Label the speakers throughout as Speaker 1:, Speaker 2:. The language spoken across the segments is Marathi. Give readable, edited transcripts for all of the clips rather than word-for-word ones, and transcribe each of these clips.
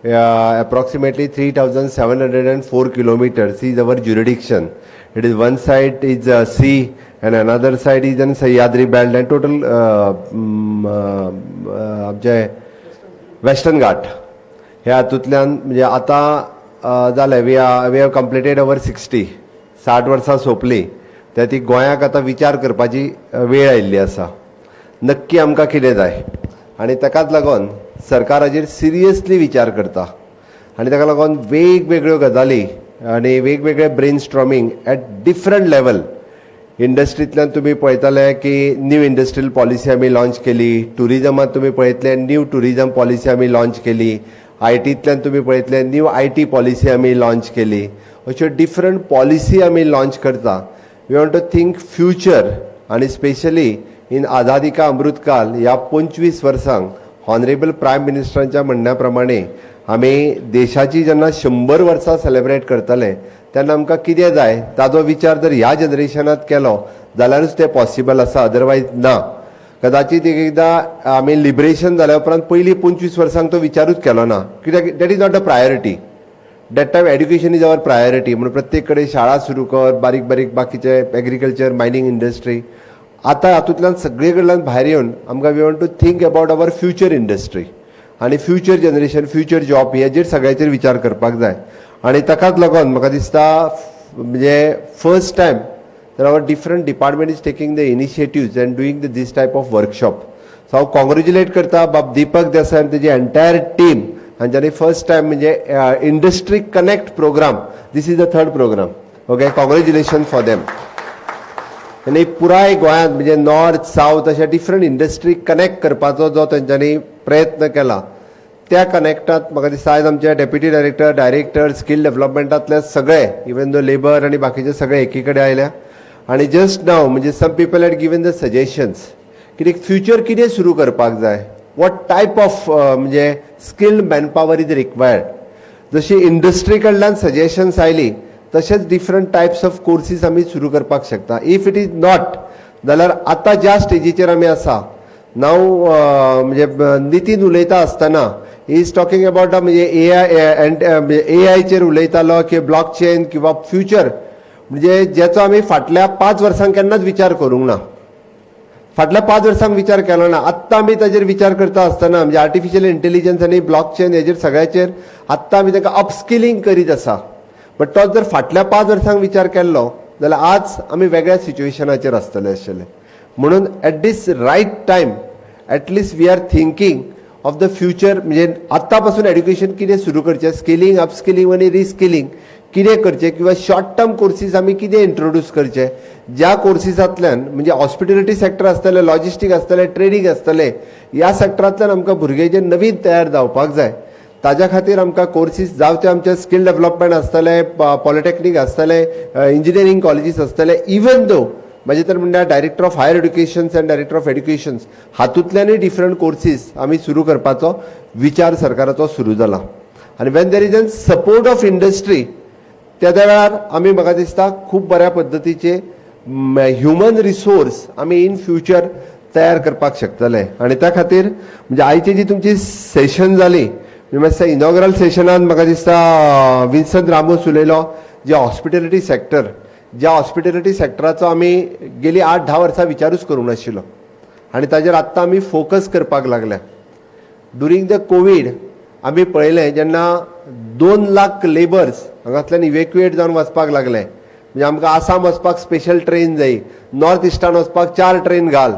Speaker 1: approximately 3,704 kilometers is our jurisdiction. It is one side is sea and another side is in Sahyadri belt and total Western Ghat. ह्या हातूंतल्यान म्हणजे आतां जालें वी हॅव कंप्लिटेड अवर 60 वर्सां सोंपली त्या ती गोंयाक आतां विचार करपाची वेळ आयिल्ली आसा. नक्की आमकां कितें जाय आनी ताकाच लागून सरकार हाजेर सिरियसली विचार करता आनी ताका लागून वेगवेगळ्यो गजाली आनी वेगवेगळे brainstorming at different level. इंडस्ट्रींतल्यान तुमी पळयतले की न्यू इंडस्ट्रियल पॉलिसी आमी लॉन्च केली, टुरिजमांत तुमी पळयतले न्यू टुरिजम पॉलिसी आमी लॉन्च केली, आयटींतल्यान तुमी पळयतले न्यू आयटी पॉलिसी आमी लॉन्च केली. अश्यो डिफरंट पॉलिसी आमी लॉन्च करता. We want to think future आनी स्पेशली इन आझादी का अमृतकाल ह्या 25 वर्सांक हॉनरेबल प्रायम मिनिस्टरांच्या म्हणण्या प्रमाणे आमी देशाची जेन्ना 100 वर्सां सेलेब्रेट करतले तेन्ना आमकां कितें जाय ताचो विचार जर ह्या जनरेशनात केलो जाल्यारूच तें पॉसिबल आसा, अदरवायज ना. कदाचित एकदां आमी लिबरेशन जाल्या उपरांत पयलीं 25 वर्सांक तो विचारूच केलो ना, कित्याक that is not a priority. That time education is our priority म्हणून प्रत्येक कडेन शाळा सुरू कर, बारीक बारीक बाकीचे एग्रीकल्चर, मायनींग इंडस्ट्री. आतां हातूंतल्यान सगळे कडल्यान भायर येवन आमकां we want to think about our future industry आनी फ्युचर जनरेशन, फ्युचर जॉब हेजेर सगळ्याचेर विचार करपाक जाय. आनी ताकाच लागून म्हाका दिसता म्हणजे फर्स्ट टायम तर our different department is taking the initiatives and doing this type of workshop. So हांव कॉंग्रेच्युलेट करता बाब दीपक देसाय आनी तेजी एंटायर टीम हांच्यानी फर्स्ट टायम म्हणजे industry connect programme, this is the 3rd programme. Okay, congratulation for them. आनी पुराय गोंयांत म्हणजे नॉर्थ साऊथ अशा डिफरंट इंडस्ट्री कनेक्ट करपाचो जो तेंच्यांनी प्रयत्न केला त्या कनेक्टांत म्हाका दिसता आयज आमचे डेप्युटी डायरेक्टर स्कील डेव्हलपमेंटांतले सगळे इवन दो लेबर आनी बाकीचे सगळे एकी कडेन आयल्या. आनी जस्ट नाव म्हणजे some people had given the suggestions कितें फ्युचर कितें सुरू करपाक जाय, वॉट टायप ऑफ म्हणजे स्किल्ड मॅनपॉवर इज रिक्वायर्ड. जशी इंडस्ट्री कडल्यान सजेशन्स आयली तशेंच डिफरंट टायप्स ऑफ कोर्सीस आमी सुरू करपाक शकता. इफ इट इज नॉट जाल्यार आतां ज्या स्टेजीचेर आमी आसा नाव म्हणजे नितीन उलयता आसतना इज टॉकिंग अबाउट म्हणजे एआयचेर उलयतालो की ब्लॉक चेन किंवा फ्युचर म्हणजे जेचो आमी फाटल्या 5 वर्सांक केन्नाच विचार करूंक ना. फाटल्या 5 वर्सांक विचार केलो ना. आत्तां आमी ताजेर विचार करता आसतना म्हणजे आर्टिफिशियल इंटेलिजन्स आनी ब्लॉक चेन हेजेर सगळ्याचेर आत्तां आमी ताका अपस्किलिंग करीत आसा. बट तोच जर फाटल्या 5 वर्सांक विचार केल्लो जाल्यार आज आमी वेगळ्या सिच्युएशनाचेर आसतले आशिल्ले. म्हणून at this right time at least we are thinking of the future. म्हणजे आत्ता पासून एड्युकेशन कितें सुरू करचें, स्किलिंग, अपस्किलिंग आनी रिस्किलिंग कितें करचें किंवा शॉर्ट टर्म कोर्सीस आमी कितें इंट्रोड्यूस करचे. ज्या कोर्सीसांतल्यान म्हणजे हॉस्पिटॅलिटी सेक्टर आसतलें, लॉजिस्टीक आसतलें, ट्रेडींग आसतलें, ह्या सेक्टरांतल्यान आमकां भुरगे जे नवीन तयार जावपाक जाय ताज्या खातीर आमकां कोर्सीस जावं ते आमचे स्कील डेव्हलपमेंट आसतले, पॉलिटेक्नीक आसतले, इंजिनियरींग कॉलेजीस आसतले, इवन दो म्हणजे तर म्हणल्यार director of higher educations and director of educations हातूंतल्यानय डिफरंट कोर्सीस आमी सुरू करपाचो विचार सरकाराचो सुरू जाला. आनी when there is an support of industry त्या वेळार आमी म्हाका दिसता खूब बऱ्या पद्दतीचे ह्युमन रिसोर्स आमी इन फ्युचर तयार करपाक शकतले. आनी त्या खातीर म्हणजे आयची जी तुमची सेशन जाली म्हणजे इनॉग्रल सेशनान म्हाका दिसता विन्संट रामोस उलयलो जे हॉस्पिटॅलिटी सेक्टर, ज्या हॉस्पिटॅलिटी सेक्टराचो आमी गेली 8-10 वर्सां विचारूच करूंक नाशिल्लो आनी ताजेर आत्तां आमी फोकस करपाक लागल्या. ड्युरींग द कोवीड आमी पळयलें जेन्ना 2 लाख लेबर्स हांगांतल्यान इवॅक्युएट जावन वचपाक लागले. म्हणजे आमकां आसाम वचपाक स्पेशल ट्रेन जायी, नॉर्थ इस्टान वचपाक 4 ट्रेन घाल.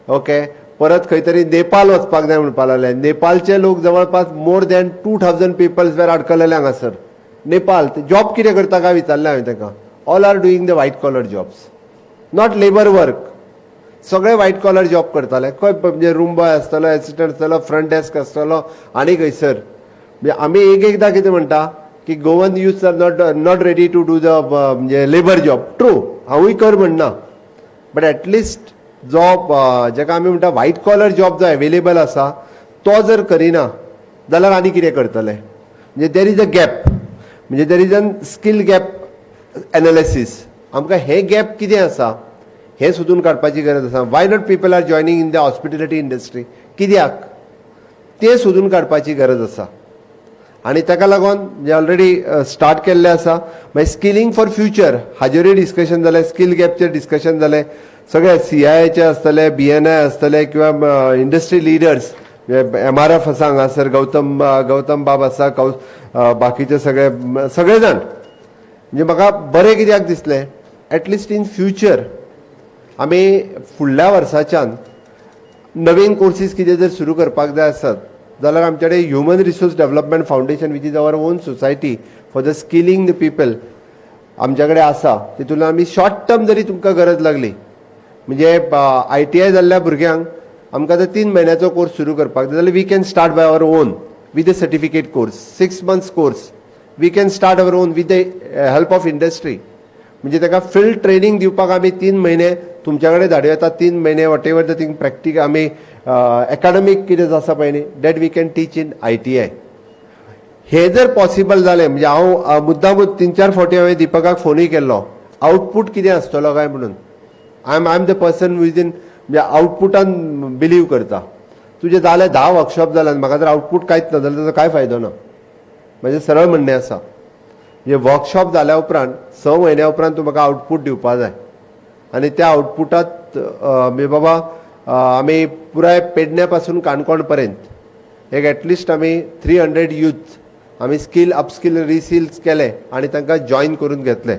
Speaker 1: ओके, परत खंय तरी नेपाल वचपाक जाय म्हणपाक लागले. नेपालचे लोक जवळपास मोर दॅन 2000 पिपल्स वेर अडकलेले हांगासर. नेपाल जॉब कितें करता काय विचारलें हांवें ताका. All are doing the white collar jobs, not labour work. सगळे व्हायट कॉलर जॉब करताले. खंय म्हणजे रूम बॉय आसतलो, एसिस्टंट आसतलो, फ्रंट डेस्क आसतलो आनी खंयसर. म्हणजे आमी एकदां कितें म्हणटा की Goan youth are not ready to do the म्हणजे लेबर जॉब. ट्रू, हांवूय कर म्हणना, बट एटलिस्ट जॉब जेका आमी म्हणटा व्हायट कॉलर जॉब जो अवेलेबल आसा तो जर करिना जाल्यार आनी कितें करतले. म्हणजे देर इज अ गॅप, म्हणजे there is an skill gap analysis. आमकां हे गॅप कितें आसा हे सोदून काडपाची गरज आसा. Why not people are joining in the hospitality industry, कित्याक तें सोदून काडपाची गरज आसा. आनी ताका लागून जे ऑलरेडी स्टार्ट केल्लें आसा मागीर स्किलिंग फॉर फ्युचर हाजेरूय डिस्कशन जालें, स्कील गॅपचेर डिस्कशन जालें, सगळे CIIचे आसतले, BNI आसतले किंवा इंडस्ट्री लिडर्स MRF आसा हांगासर, गौतम बाब आसा, बाकीचे सगळे जाण म्हणजे म्हाका बरें कित्याक दिसलें एटलिस्ट इन फ्युचर आमी फुडल्या वर्साच्यान नवीन कोर्सीस कितें जर सुरू करपाक जाय आसत जाल्यार आमचे कडेन human resource development foundation which is our own society for the skilling the people आमचे कडेन आसा. तितून आमी शॉर्ट टर्म जरी तुमकां गरज लागली म्हणजे ITI जाल्ल्या भुरग्यांक आमकां जर 3 म्हयन्याचो कोर्स सुरू करपाक जाय जाल्यार we can start by our own with a certificate course 6 months course we can start our own with the help of industry. म्हणजे ताका फील्ड ट्रेनिंग दिवपाक आमी 3 म्हयने तुमच्या कडेन धाडूं येता, 3 म्हयने whatever the thing practical आमी एकाडमीक कितें आसा पळय न्ही that we can teach in ITI. हे जर पॉसिबल जालें म्हणजे हांव मुद्दामूच 3-4 फावटी हांवें दिपकाक फोनूय केल्लो आउटपूट कितें आसतलो काय म्हणून. आय एम द पर्सन वीज इन म्हणजे आउटपुटान बिलीव करता. तुजे जाले 10 वर्कशॉप जाल्यात म्हाका जर आउटपूट कांयच ना जाल्यार ताचो कांय फायदो ना. म्हणजे सरळ म्हणणें आसा म्हणजे वर्कशॉप जाल्या उपरांत 6 म्हयन्या उपरांत तूं म्हाका आउटपूट दिवपा जाय आनी त्या आउटपुटांत म्हणजे बाबा आमी पुराय पेडण्या पासून काणकोण पर्यंत एक एटलिस्ट आमी 300 यूथ आमी स्कील अपस्कील रिस्किल्स केले आनी तांकां जॉईन करून घेतले.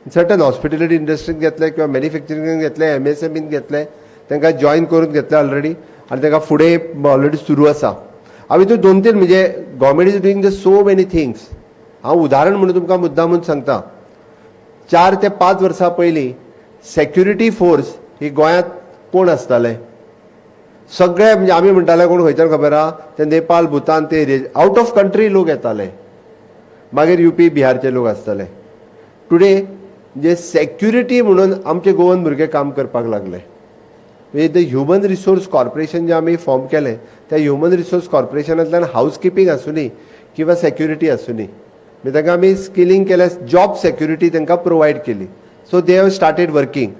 Speaker 1: सर्टन हॉस्पिटॅलिटी इंडस्ट्रींत घेतले किंवा मॅन्युफॅक्चरिंगान घेतले, MSMEन घेतले, तांकां जॉईन करून घेतले ऑलरेडी आनी तांकां फुडें ऑलरेडी सुरू आसा. हांवें तूं 2-3 म्हणजे government is doing the so many things. हांव उदाहरण म्हणून तुमकां मुद्दामून सांगता. 4 ते 5 वर्सां पयलीं सेक्युरिटी फोर्स ही गोंयांत कोण आसताले? सगळे म्हणजे आमी म्हणटाले कोण खंयच्यान खबर आहा ते नेपाळ, भूतान ते आउट ऑफ कंट्री लोक येताले, मागीर UP बिहारचे लोक आसताले. टुडे म्हणजे सेक्युरिटी म्हणून आमचे गोवन भुरगे काम करपाक लागले. म्हणजे द ह्युमन रिसोर्स कॉर्पोरेशन जे आमी फॉर्म केलें त्या ह्युमन रिसोर्स कॉर्पोरेशनांतल्यान हाऊस किपींग आसूं न्ही किंवा सेक्युरिटी आसूं न्ही म्हणजे तांकां आमी स्किलिंग केलें, जॉब सेक्युरिटी तांकां प्रोवायड केली. So they have started working.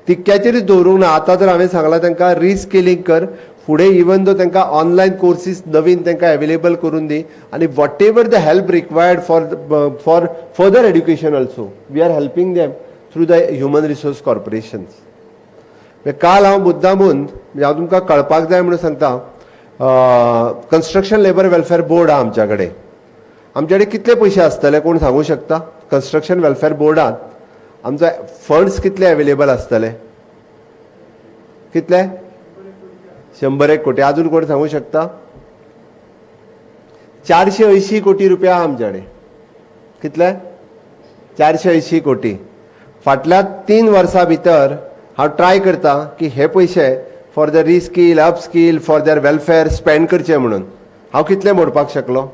Speaker 1: तितक्याचेरच दवरूंक ना. आतां तर हांवें सांगलां तांकां रिस्किलिंग कर, फुडें इवन दो तांकां ऑनलायन कोर्सीस नवीन तांकां अवेलेबल करून दी आनी whatever the help required for further education also we are helping them through the human resource corporations. काल हांव मुद्दामून म्हणजे हांव तुमकां कळपाक जाय म्हणून सांगता कन्स्ट्रक्शन लेबर वेलफेअर बोर्ड आहा आमच्या कडेन. आमचे कडेन कितले पयशे आसतले कोण सांगूं शकता? कन्स्ट्रक्शन वेलफेअर बोर्डांत आमचो फंड्स कितले अवेलेबल आसतले? कितले? 100 कोटी. अजून कोण सांगू शकता? 480 कोटी रुपया आमचे कडेन. कितले? 480 कोटी. फाटल्या 3 वर्सां भितर हांव ट्राय करता की हे पयशे for the reskill, upskill, for their welfare spend करचे म्हणून. हांव कितले मोडपाक शकलो?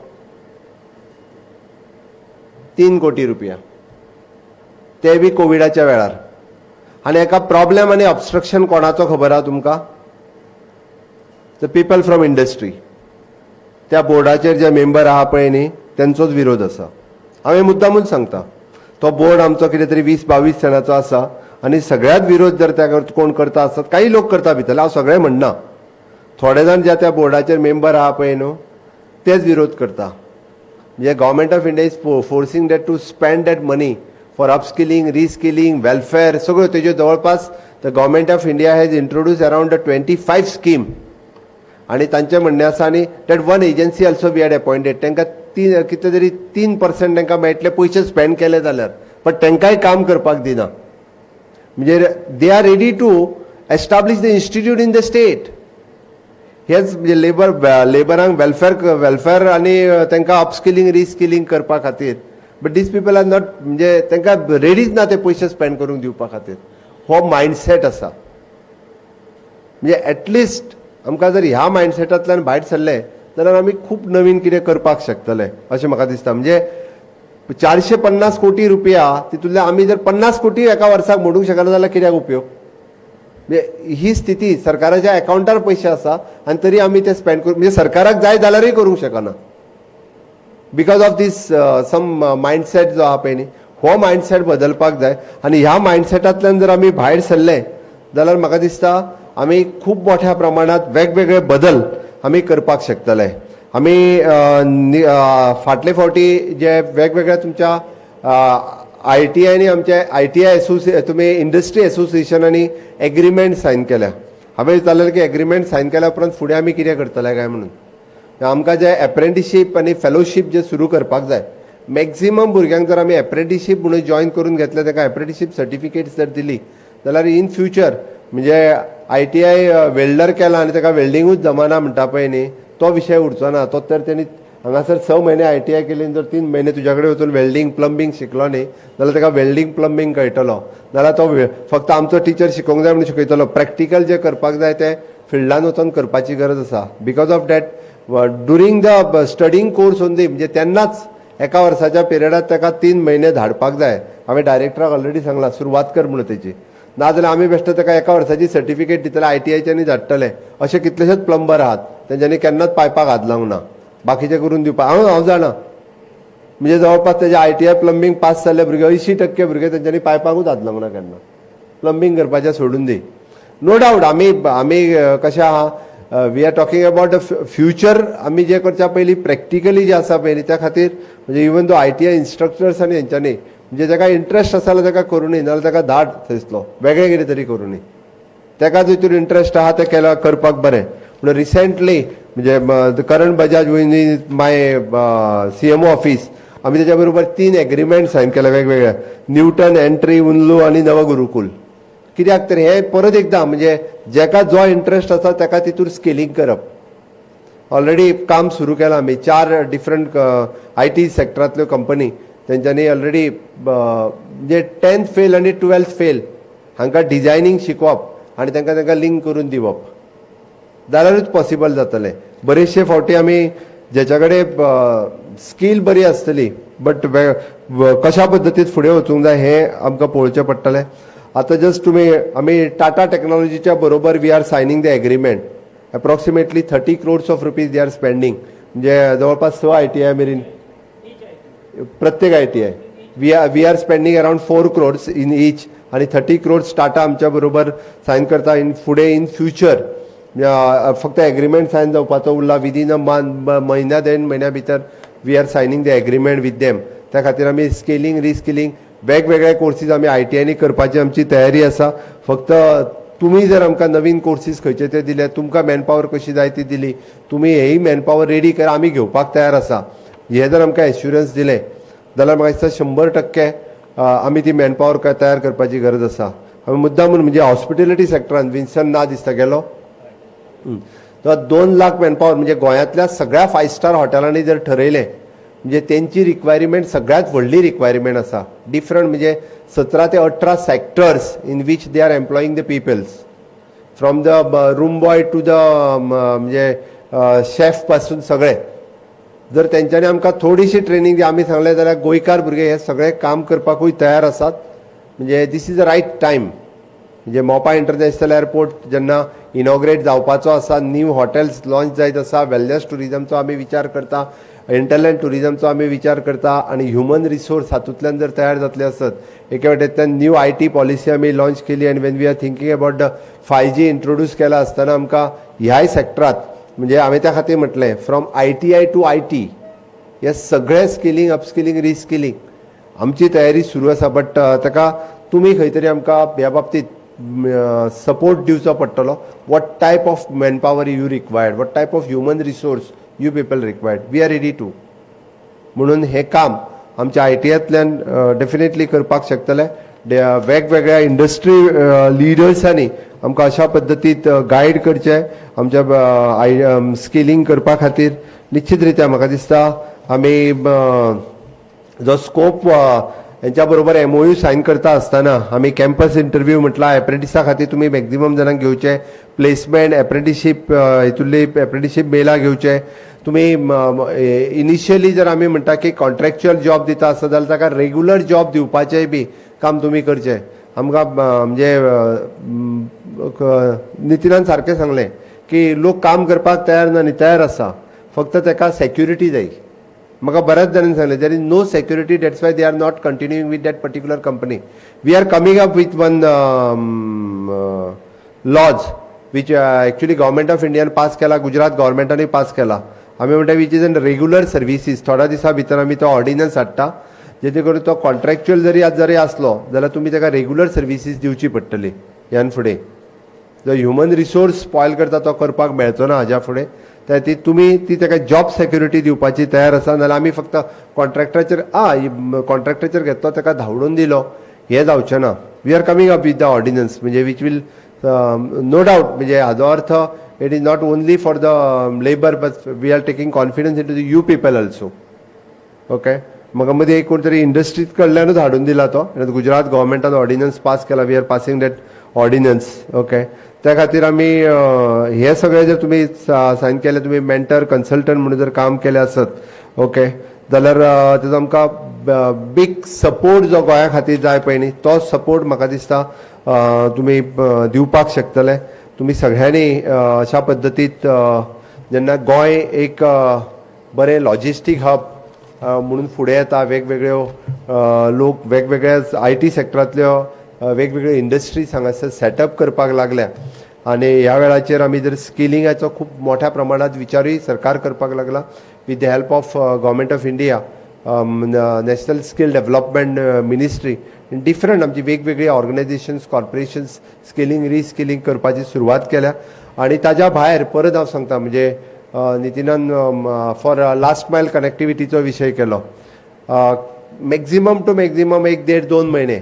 Speaker 1: 3 कोटी रुपया. ते बी कोविडाच्या वेळार. आनी हेका प्रॉब्लेम आनी ऑब्स्ट्रक्शन कोणाचो खबर आहा तुमकां? The people from industry. त्या बोर्डाचेर जे मेंबर आहा पळय न्ही तेंचोच विरोध आसा. हांवें मुद्दामून सांगता तो बोर्ड आमचो कितें तरी 20-22 जाणांचो आसा आनी सगळ्यात विरोध जर त्या कोण करता आसत, काही लोक करता भितरले, हांव सगळें म्हणना, थोडे जाण ज्या त्या बोर्डाचेर मेंबर आहा पळय न्हू तेच विरोध करता. म्हणजे government of India is forcing that to spend that money for upskilling, reskilling, welfare सगळ्यो तेज्यो जवळपास the government of India has introduce around 25 scheme आनी तांचें म्हणणें आसा आनी that one agency also we had appointed. तांकां कितें तरी 3% तांकां मेळटले पयशे स्पेंड केले जाल्यार, बट तांकांय काम करपाक दिना. म्हणजे they are ready to establish the institute in the state. हेच म्हणजे लेबरांक वेलफेअर आनी तांकां अपस्किलिंग रिस्किलिंग करपा खातीर. But these people are not म्हणजे तांकां रेडीच ना ते पयशे स्पेंड करून दिवपा खातीर. हो मायंडसेट आसा. म्हणजे एटलिस्ट आमकां जर ह्या मायंडसेटांतल्यान भायर सरले जाल्यार आमी खूब नवीन कितें करपाक शकतले अशें म्हाका दिसता. म्हणजे 450 कोटी रुपया तितूंतले आमी जर 50 कोटी एका वर्साक मोडूंक शकना जाल्यार कित्याक उपयोग? म्हणजे ही स्थिती सरकाराच्या अकाउंटार पयशे आसा आनी तरी आमी ते स्पेंड करूं म्हणजे सरकाराक जाय जाल्यारय करूंक शकना because of these some mindset जो आहा पळय न्ही हो मायंडसेट बदलपाक जाय. आनी ह्या मायंडसेटांतल्यान जर आमी भायर सरले जाल्यार म्हाका दिसता आमी खूब मोठ्या प्रमाणात वेगवेगळे बदल आमी करपाक शकतले. आमी फाटले फावटी जे वेगवेगळ्या तुमच्या ITI नी आमचे ITI तुमी इंडस्ट्री एसोसिएशनांनी एग्रीमेंट सायन केल्या. हांवें विचारलें की एग्रीमेंट सायन केल्या उपरांत फुडें आमी कितें करतले काय म्हणून. आमकां जे एप्रेंटिसशीप आनी फेलोशीप जे सुरू करपाक जाय, मॅक्झिमम भुरग्यांक जर आमी एप्रेंटिसशीप म्हणून जॉयन करून घेतले, ताका एप्रेंटिसशीप सर्टिफिकेट्स जर दिली जाल्यार इन फ्युचर म्हणजे ITI वेल्डर केला आनी ताका वेल्डिंगूच जमना म्हणटा पळय न्ही, तो विशय उरचो ना. तो तर तेणी हांगासर 6 म्हयने ITI केली, जर 3 म्हयने तुज्या कडेन वचून वेल्डिंग प्लंबिंग शिकलो न्ही जाल्यार ताका वेल्डिंग प्लंबिंग कळटलो. नाल्यार तो फक्त आमचो टिचर शिकोवंक जाय म्हणून शिकयतलो. प्रॅक्टिकल जे करपाक जाय ते फिल्डान वचून करपाची गरज आसा. Because of that during the studying course only, म्हणजे तेन्नाच एका वर्साच्या पिरियडात ताका 3 म्हयने धाडपाक जाय. हांवें डायरेक्टराक ऑलरेडी सांगलां सुरवात कर म्हणून तेची. नाजाल्यार आमी बेश्टे ताका एका वर्साची सर्टिफिकेट दितले, ITIच्यांनी धाडटले. अशे कितलेशेच प्लंबर आहात तेंच्यांनी केन्नाच पायपाक हात लावंक ना, बाकीचे करून दिवपाक. हांव जाणा, म्हणजे जवळपास तेजे ITI प्लंबिंग पास जाल्ले भुरगे 80% भुरगे तेंच्यांनी पायपाकूच हात लावंक ना केन्ना. प्लंबिंग करपाचें सोडून दी. नो डावट आमी कशें आहा, we are talking about the future. आमी जे करच्या पयलीं प्रॅक्टिकली जे आसा पळय न्ही त्या खातीर म्हणजे इवन दो ITI इन्स्ट्रक्टर्स आनी हेंच्यांनी म्हणजे ताका इंट्रस्ट आसा जाल्यार ताका करूंनी, नाजाल्यार ताका धाड थंयसलो वेगळें कितें तरी करूंनी. ताका जितून इंट्रस्ट आहा तें केल्यार करपाक बरें. म्हणून रिसेंटली म्हणजे Karan Bajaj in my CMO office आमी तेच्या बरोबर 3 एग्रीमेंट सायन केले वेगवेगळे. न्यूटन, एंट्री, उन्लू आनी नवगुरुकुल. कित्याक तर हे परत एकदां म्हणजे जेका जो इंट्रस्ट आसा ताका तितून स्केलिंग करप. ऑलरेडी काम सुरू केलां आमी. 4 डिफरंट IT सेक्टरांतल्यो कंपनी तेंच्यांनी ऑलरेडी म्हणजे 10th फेल आनी 12th फेल हांकां डिजायनींग शिकोवप आनी तांकां लिंक करून दिवप जाल्यारूच पॉसिबल जातलें. बरेचशे फावटी आमी जेच्या कडेन स्कील बरी आसतली बट कशा पद्दतीन फुडें वचूंक जाय हें आमकां पळोवचें पडटलें. आतां जस्ट आमी टाटा टेक्नॉलॉजीच्या बरोबर we are signing the agreement. Approximately 30 crores of rupees they are spending. म्हणजे जवळपास 6 ITI मेरेन प्रत्येक ITI we are spending around 4 crores in each आनी 30 crores टाटा आमच्या बरोबर सायन करता. फुडें इन फ्युचर फक्त एग्रीमेंट सायन जावपाचो उरला. विदीन अ म्हयन्या 1.5 म्हयन्या भितर we are signing the agreement with them. त्या खातीर आमी स्किलिंग रिस्किलिंग वेगवेगळे कोर्सीस आमी ITI नी करपाची आमची तयारी आसा. फक्त तुमी जर आमकां नवीन कोर्सीस खंयचे ते दिले, तुमकां मॅनपावर कशी जाय ती दिली, तुमी हेय मॅनपावर रेडी करा, आमी घेवपाक तयार आसा. हे जर आमकां एश्युरन्स दिले जाल्यार म्हाका दिसता 100% आमी ती मॅनपावर तयार करपाची गरज आसा. हांवें मुद्दाम म्हणजे हॉस्पिटॅलिटी सेक्टरान विन्सन ना दिसता गेलो तो 2 लाख मॅनपावर म्हणजे गोंयांतल्या सगळ्या 5 स्टार हॉटेलांनी जर ठरयलें म्हणजे तेंची रिक्वायरमेंट सगळ्यात व्हडली रिक्वायरमेंट आसा. डिफरंट म्हणजे 17 ते 18 sectors in which they are employing the peoples from the room boy to the म्हणजे शेफ पासून सगळे. जर तेंच्यांनी आमकां थोडीशी ट्रेनिंग आमी सांगलें जाल्यार गोंयकार भुरगे हे सगळे काम करपाकूय तयार आसात. म्हणजे this is the right time. म्हणजे मोपा इंटरनॅशनल एअरपोर्ट जेन्ना इनॉग्रेट जावपाचो आसा, न्यू हॉटेल्स लॉन्च जायत आसा, वेलनेस टुरिजमचो आमी विचार करता, इंटरलँड टुरिजमचो आमी विचार करता आनी ह्युमन रिसोर्स हातूंतल्यान जर तयार जातले आसत. एके वाटेंतल्यान न्यू IT पॉलिसी आमी लॉन्च केली आनी when we are thinking about the 5G introduce केला आसतना आमकां ह्याय सेक्टरांत म्हणजे हांवें त्या खातीर म्हटलें फ्रॉम ITI टू IT हे सगळे स्किलिंग अपस्किलिंग रिस्किलिंग आमची तयारी सुरू आसा. बट ताका तुमी खंय तरी आमकां ह्या बाबतींत सपोर्ट दिवचो पडटलो. What type of manpower you required, what type of human resource you people required, we are ready to. म्हणून हे काम आमच्या ITIंतल्यान डेफिनेटली करपाक शकतले. वेगवेगळ्या इंडस्ट्री लिडर्सांनी आमकां अशा पद्दतीत गायड करचें आमच्या स्किलिंग करपा खातीर. निश्चित रित्या म्हाका दिसता आमी जो स्कोप हेंच्या बरोबर MOU सायन करता आसतना आमी कॅम्पस इंटरव्यू म्हटला एप्रेंटिसा खातीर तुमी मॅक्झिमम जाणांक घेवचे, प्लेसमेंट एप्रेंटिसशीप हितूंतली एप्रेंटिसशीप मेला घेवचे. तुमी इनिशियली जर आमी म्हणटा की कॉन्ट्रॅक्च्युअल जॉब दिता आसत जाल्यार ताका रेग्युलर जॉब दिवपाचेंय बी काम तुमी करचें. आमकां म्हणजे नितिनान सारकें सांगलें की लोक काम करपाक तयार ना न्ही, तयार आसा, फक्त ताका सेक्युरिटी जाय. म्हाका बऱ्याच जाणांनी सांगलें there is no security, that's why they are not continuing with that particular company. We are coming up with one laws which actually government of इंडियान पास केला, गुजरात गव्हर्मेंटानूय पास केला आमी म्हणटा which is an regular services. थोड्या दिसा भितर आमी तो ऑर्डिनन्स हाडटा जेणे करून तो कॉन्ट्रॅक्च्युअल जरी आसलो जाल्यार तुमी ताका रेग्युलर सर्विसीस दिवची पडटली ह्यान फुडें. जो ह्युमन रिसोर्स स्पॉयल करता तो करपाक मेळचो ना हाज्या फुडें. त्या ती तुमी ती ताका जॉब सेक्युरिटी दिवपाची तयार आसा नाल्यार आमी फक्त कॉन्ट्रॅक्टाचेर घेतलो ताका धांवडून दिलो हें जावचें ना. We are coming up with the ordinance म्हणजे वीच वील नो डावट म्हणजे हाजो अर्थ it is not only for the labour but we are taking confidence in to the you people also. Okay. म्हाका मदीं एक कोण तरी इंडस्ट्रीज कडल्यानूच हाडून दिला तो गुजरात गव्हर्मेंटान ऑर्डिनन्स पास केला. We are passing that ordinance. Okay. त्या खातीर आमी हे सगळे जर तुमी सायन केले तुमी मेंटर कन्सल्टंट म्हणून जर काम केले आसत ओके जाल्यार तेजो आमकां बीग सपोर्ट जो गोंया खातीर जाय पळय न्ही तो सपोर्ट म्हाका दिसता तुमी दिवपाक शकतले. तुमी सगळ्यांनी अशा पद्दतीत जेन्ना गोंय एक बरें लॉजिस्टीक हब म्हणून फुडें येता वेगवेगळ्यो लोक वेगवेगळ्या IT सेक्टरांतल्यो वेगवेगळ्यो इंडस्ट्रीज हांगासर सेटअप करपाक लागल्या आनी ह्या वेळाचेर आमी जर स्किलिंगाचो खूब मोठ्या प्रमाणात विचारूय सरकार करपाक लागला with the help of government of India national skill development ministry different आमची वेगवेगळी ऑर्गनायझेशन्स कॉर्पोरेशन्स स्किलिंग रिस्किलिंग करपाची सुरवात केल्या. आनी ताज्या भायर परत हांव सांगता म्हणजे नितिनान फॉर लास्ट मायल कनेक्टिविटीचो विशय केलो. मॅक्झिमम टू मॅक्झिमम 1-1.5-2 म्हयने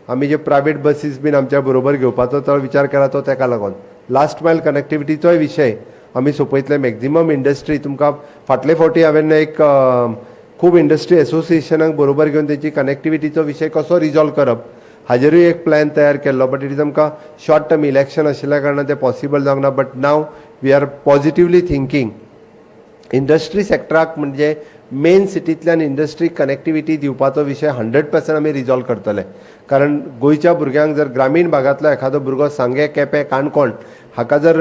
Speaker 1: आमी जे प्रायवेट बसीस बीन आमच्या बरोबर घेवपाचो तो विचार केला तो ताका लागून लास्ट मायल कनेक्टिविटीचोय विशय आमी सोपयतले. मॅक्झिमम इंडस्ट्री तुमकां फाटले फावटी हांवें एक खूब इंडस्ट्री एसोसिएशनाक बरोबर घेवन तेची कनेक्टिविटीचो विशय कसो रिजॉल्व करप हाजेरूय एक प्लॅन तयार केल्लो. बट इट इज आमकां शॉर्ट टर्म इलेक्शन आशिल्ल्या कारणान तें पॉसिबल जावंक ना. But now we are positively thinking industry सेक्टराक म्हणजे मेन सिटींतल्यान इंडस्ट्री कनेक्टिविटी दिवपाचो विशय 100% आमी रिजॉल्व करतले. कारण गोंयच्या भुरग्यांक जर ग्रामीण भागांतलो एखादो भुरगो सांगे केपें काणकोण हाका जर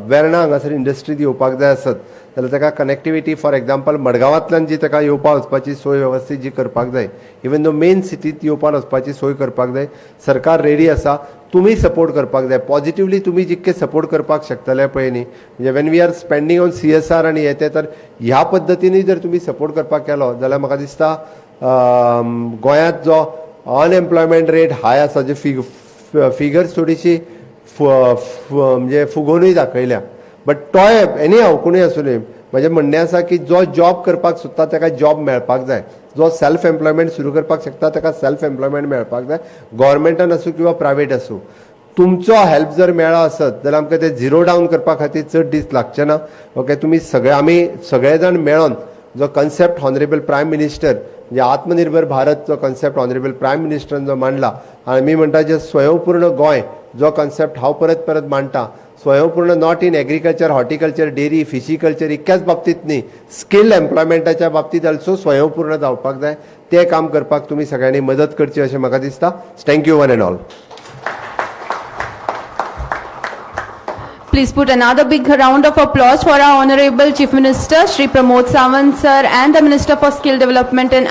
Speaker 1: वेर्णा हांगासर इंडस्ट्री येवपाक जाय आसत जाल्यार ताका कनेक्टिविटी फॉर एग्जाम्पल मडगांवांतल्यान जी ताका येवपा वचपाची सोय वेवस्थीत जी करपाक जाय इवन दो मेन सिटींत येवपा वचपाची सोय करपाक जाय सरकार रेडी आसा. तुमी सपोर्ट करपाक जाय पॉझिटिवली तुमी जितके सपोर्ट करपाक शकतले पळय न्ही म्हणजे when we are spending on CSR आनी हे तर ह्या पद्दतीन जर तुमी सपोर्ट करपाक केलो जाल्यार म्हाका दिसता गोंयांत जो अनएम्प्लॉयमेंट रेट हाय आसा जे फिगर्स थोडीशी म्हणजे फुगोवनूय दाखयल्या. बट तोय एनी हांव कोणूय आसूं न्ही म्हजें म्हणणें आसा की जो जॉब करपाक सोदता ताका जॉब मेळपाक जाय. जो सेल्फ एम्प्लॉयमेंट सुरू करपाक शकता ताका सेल्फ एम्प्लॉयमेंट मेळपाक जाय गव्हर्मेंटान आसूं किंवा प्रायवेट आसूं. तुमचो हेल्प जर मेळ्ळो आसत जाल्यार आमकां ते झिरो डावन करपा खातीर चड दीस लागचे ना. ओके. तुमी आमी सगळे जाण मेळोन जो कन्सेप्ट हॉनरेबल प्रायम मिनिस्टर म्हणजे आत्मनिर्भर भारत जो कन्सेप्ट हॉनरेबल प्रायम मिनिस्टरान जो मांडला आमी म्हणटा जे स्वयंपूर्ण गोंय जो कन्सेप्ट हांव परत परत मांडटा स्वयंपूर्ण not in agriculture horticulture dairy pisciculture इतक्याच बाबतींत न्ही स्कील एम्प्लॉयमेंटाच्या बाबतींत ऑल्सो स्वयंपूर्ण जावपाक जाय. तें काम करपाक तुमी सगळ्यांनी मदत करची अशें म्हाका दिसता. Thank you one end all.
Speaker 2: Please put another big round of applause for our Honorable Chief Minister, Shri Pramod Sawant sir, and the Minister for Skill Development and